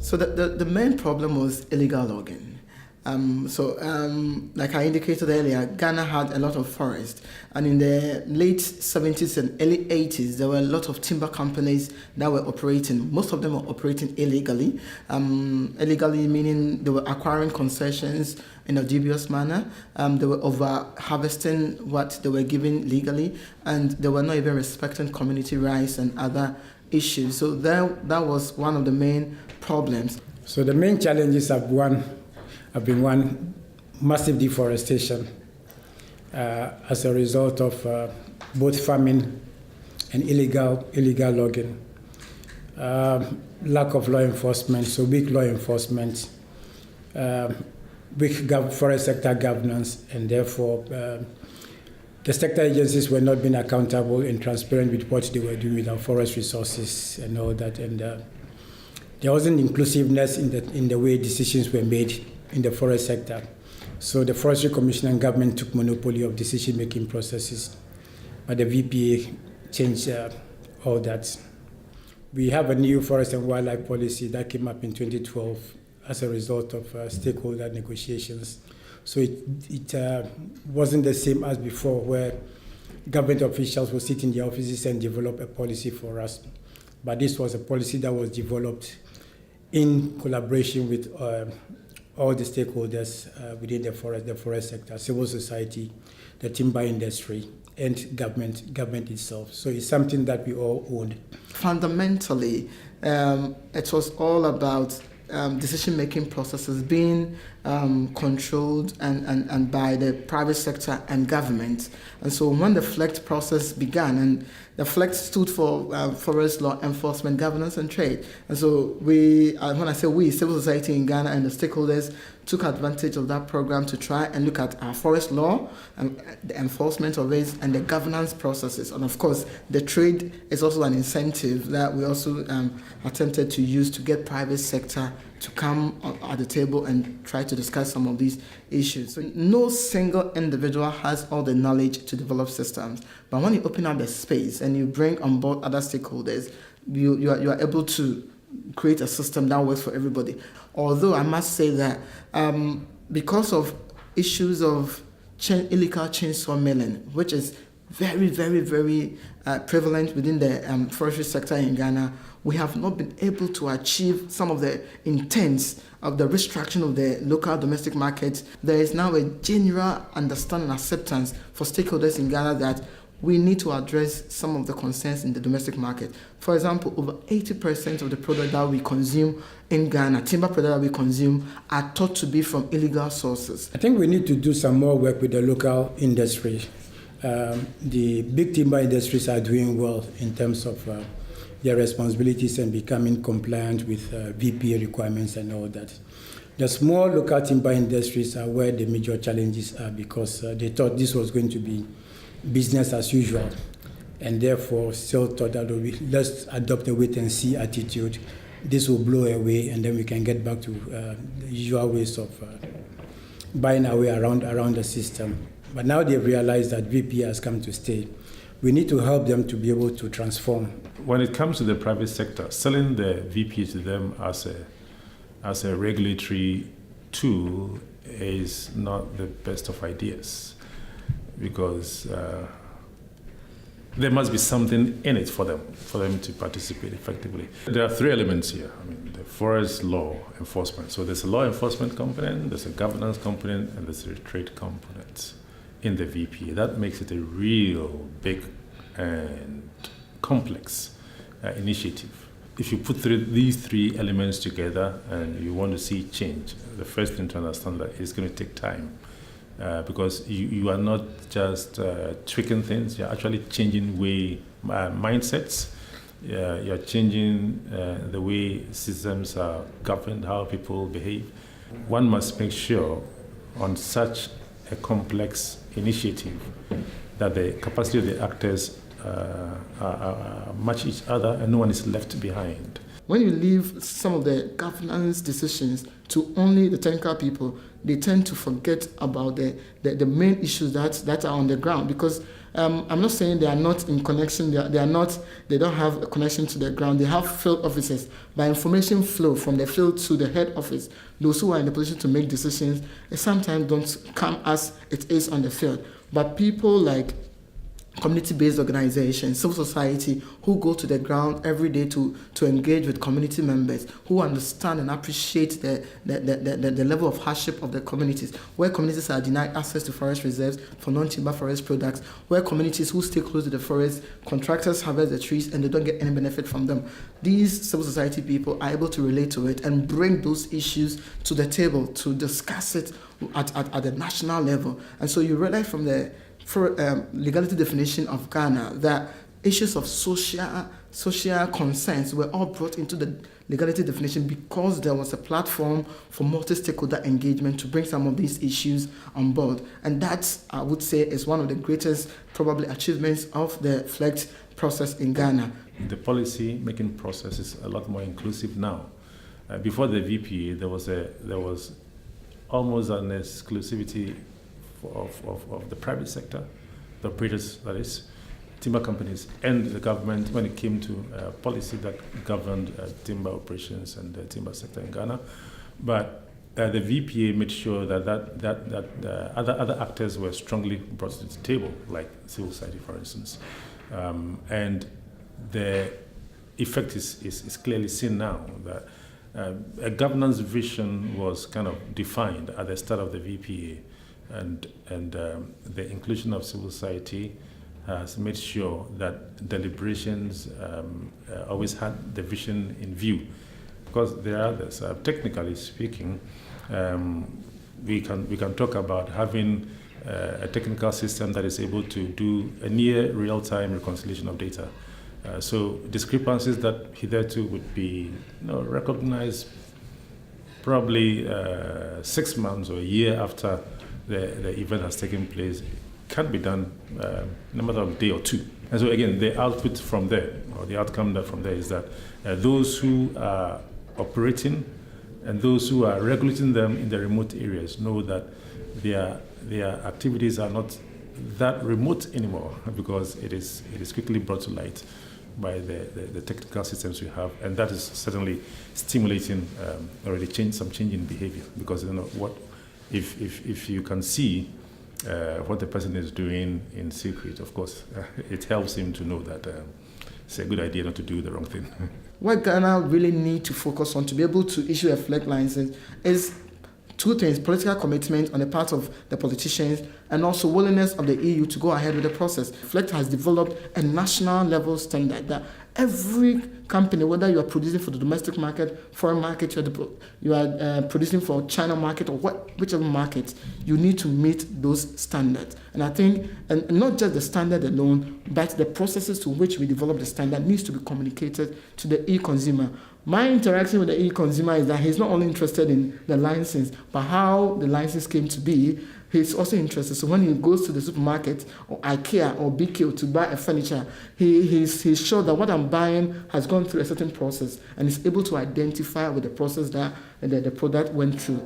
So the main problem was illegal logging. Like I indicated earlier, Ghana had a lot of forest, and in the late 70s and early 80s, there were a lot of timber companies that were operating. Most of them were operating illegally. Illegally meaning they were acquiring concessions in a dubious manner. They were over-harvesting what they were given legally, and they were not even respecting community rights and other issues. So that was one of the main problems. So the main challenges have been one, massive deforestation as a result of both farming and illegal logging. Lack of law enforcement, so weak law enforcement, weak forest sector governance, and therefore the sector agencies were not being accountable and transparent with what they were doing with our forest resources and all that. And there wasn't inclusiveness in the way decisions were made in the forest sector. So the Forestry Commission and government took monopoly of decision-making processes, but the VPA changed all that. We have a new forest and wildlife policy that came up in 2012 as a result of stakeholder negotiations. So it wasn't the same as before, where government officials would sit in their offices and develop a policy for us. But this was a policy that was developed in collaboration with all the stakeholders within the forest sector, civil society, the timber industry, and government itself. So it's something that we all own. Fundamentally, it was all about decision-making processes being controlled and by the private sector and government. And so when the FLECT process began, and the FLECT stood for Forest Law Enforcement, Governance and Trade. And so when I say we, civil society in Ghana and the stakeholders took advantage of that program to try and look at our forest law and the enforcement of it and the governance processes. And of course, the trade is also an incentive that we also attempted to use to get private sector to come at the table and try to discuss some of these issues. So no single individual has all the knowledge to develop systems, but when you open up the space and you bring on board other stakeholders, you are able to create a system that works for everybody. Although I must say that because of issues of illegal chainsaw milling, which is very, very, very prevalent within the forestry sector in Ghana, we have not been able to achieve some of the intents of the restriction of the local domestic market. There is now a general understanding and acceptance for stakeholders in Ghana that we need to address some of the concerns in the domestic market. For example, over 80% of the product that we consume in Ghana, timber product that we consume, are thought to be from illegal sources. I think we need to do some more work with the local industry. The big timber industries are doing well in terms of their responsibilities and becoming compliant with VPA requirements and all that. The small local timber industries are where the major challenges are, because they thought this was going to be business as usual, and therefore still thought that let's adopt a wait-and-see attitude. This will blow away, and then we can get back to the usual ways of buying our way around the system. But now they've realized that VPA has come to stay. We need to help them to be able to transform. When it comes to the private sector, selling the VPA to them as a regulatory tool is not the best of ideas, because there must be something in it for them to participate effectively. There are three elements here. I mean, the forest law enforcement. So there's a law enforcement component, there's a governance component, and there's a trade component in the VPA. That makes it a real big and complex initiative. If you put these three elements together and you want to see change, the first thing to understand that it's going to take time. Because you are not just tweaking things, you're actually changing mindsets. You're changing the way systems are governed, how people behave. One must make sure on such a complex initiative that the capacity of the actors match each other and no one is left behind. when you leave some of the governance decisions to only the technical people, they tend to forget about the main issues that are on the ground. Because I'm not saying they are not in connection. They don't have a connection to the ground. They have field officers. By information flow from the field to the head office, those who are in the position to make decisions, it sometimes don't come as it is on the field. But people like community-based organizations, civil society, who go to the ground every day to engage with community members, who understand and appreciate the level of hardship of the communities, where communities are denied access to forest reserves for non-timber forest products, where communities who stay close to the forest, contractors harvest the trees and they don't get any benefit from them. These civil society people are able to relate to it and bring those issues to the table to discuss it at the national level. And so you realize from the legality definition of Ghana that issues of social concerns were all brought into the legality definition because there was a platform for multi-stakeholder engagement to bring some of these issues on board. And that, I would say, is one of the greatest probably achievements of the FLECT process in Ghana. The policy making process is a lot more inclusive now. Before the VPA, there was almost an exclusivity of the private sector, the operators, that is, timber companies, and the government when it came to policy that governed timber operations and the timber sector in Ghana. But the VPA made sure that other actors were strongly brought to the table, like civil society, for instance. And the effect is clearly seen now that a governance vision was kind of defined at the start of the VPA. And the inclusion of civil society has made sure that deliberations always had the vision in view. Because there are others. Technically speaking, we can talk about having a technical system that is able to do a near real-time reconciliation of data. So discrepancies that hitherto would be recognized probably 6 months or a year after the event has taken place can be done in a matter of a day or two. And so again, the output from there, or the outcome from there is that those who are operating and those who are regulating them in the remote areas know that their activities are not that remote anymore because it is quickly brought to light by the technical systems we have, and that is certainly stimulating already some change in behavior, because what if you can see what the person is doing in secret, of course, it helps him to know that it's a good idea not to do the wrong thing. What Ghana really need to focus on to be able to issue a FLECT license is two things: political commitment on the part of the politicians and also willingness of the EU to go ahead with the process. FLECT has developed a national level standard that every company, whether you are producing for the domestic market, foreign market, you are producing for China market or whichever market, you need to meet those standards. And I think, and not just the standard alone, but the processes to which we develop the standard needs to be communicated to the e-consumer. My interaction with the e-consumer is that he's not only interested in the license, but how the license came to be. He's also interested. So when he goes to the supermarket or IKEA or BK to buy a furniture, he's sure that what I'm buying has gone through a certain process and is able to identify with the process that the product went through.